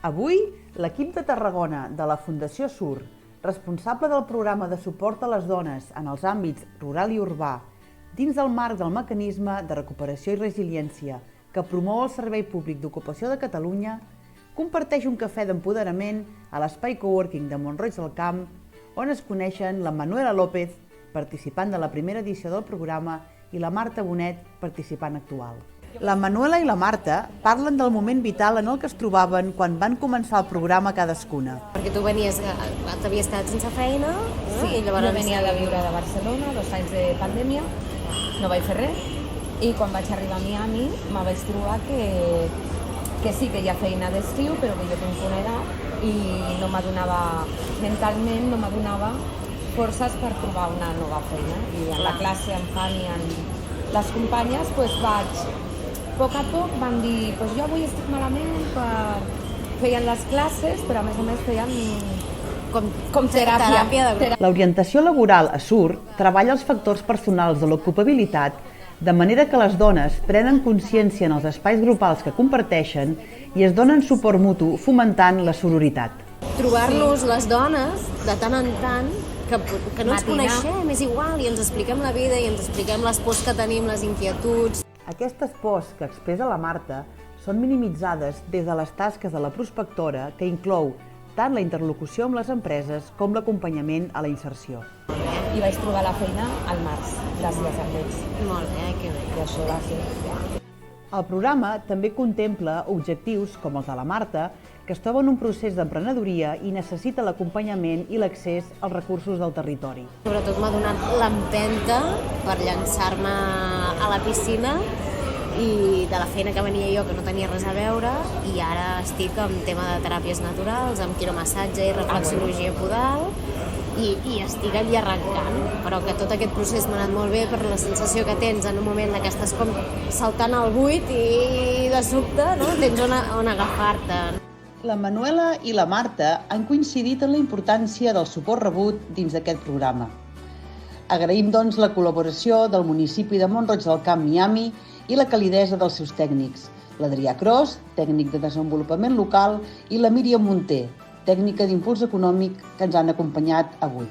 Avui, l'equip de Tarragona de la Fundació SUR, responsable del programa de suport a les dones en els àmbits rural i urbà, dins del marc del mecanisme de recuperació i resiliència que promou el Servei Públic d'Ocupació de Catalunya, comparteix un cafè d'empoderament a l'espai coworking de Mont-roig del Camp, on es coneixen la Manuela López, participant de la primera edició del programa, i la Marta Bonet, participant actual. La Manuela i la Marta parlen del moment vital en el que es trobaven quan van començar el programa cadascuna. Perquè tu venies, t'havies quedat sense feina, sí, i llavors jo venia de viure de Barcelona, 2 anys de pandèmia, no vaig fer res, i quan vaig arribar a Miami me vaig trobar que sí que hi ha feina d'estiu, però que jo tinc una edat i no m'adonava, mentalment no m'adonava forces per trobar una nova feina. I en la classe amb Fanny, amb les companyes, vaig, a poc van dir, jo avui estic malament, feien les classes, però a més feien com teràpia. L'orientació laboral a SUR treballa els factors personals de l'ocupabilitat de manera que les dones prenen consciència en els espais grupals que comparteixen i es donen suport mutu fomentant la sororitat. Trobar-nos les dones de tant en tant que no ens coneixem, és igual, i ens expliquem la vida i ens expliquem les pors que tenim, les inquietuds. Aquestes pors que expressa la Marta són minimitzades des de les tasques de la prospectora, que inclou tant la interlocució amb les empreses com l'acompanyament a la inserció. I vaig trobar la feina al març, gràcies a ells. Molt bé, que bé. I això va ser... El programa també contempla objectius com els de la Marta, que es troba en un procés d'emprenedoria i necessita l'acompanyament i l'accés als recursos del territori. Sobretot m'ha donat l'empenta per llançar-me a la piscina i de la feina que venia jo, que no tenia res a veure, i ara estic en tema de teràpies naturals, amb quiromassatge i reflexologia podal, i estic allí arrencant, però que tot aquest procés m'ha anat molt bé per la sensació que tens en un moment que estàs com saltant al buit i de sobte tens on agafar-te. La Manuela i la Marta han coincidit en la importància del suport rebut dins d'aquest programa. Agraïm, doncs, la col·laboració del municipi de Mont-roig del Camp, Miami, i la calidesa dels seus tècnics, l'Adrià Cros, tècnic de desenvolupament local, i la Míriam Munter, tècnica d'impuls econòmic, que ens han acompanyat avui.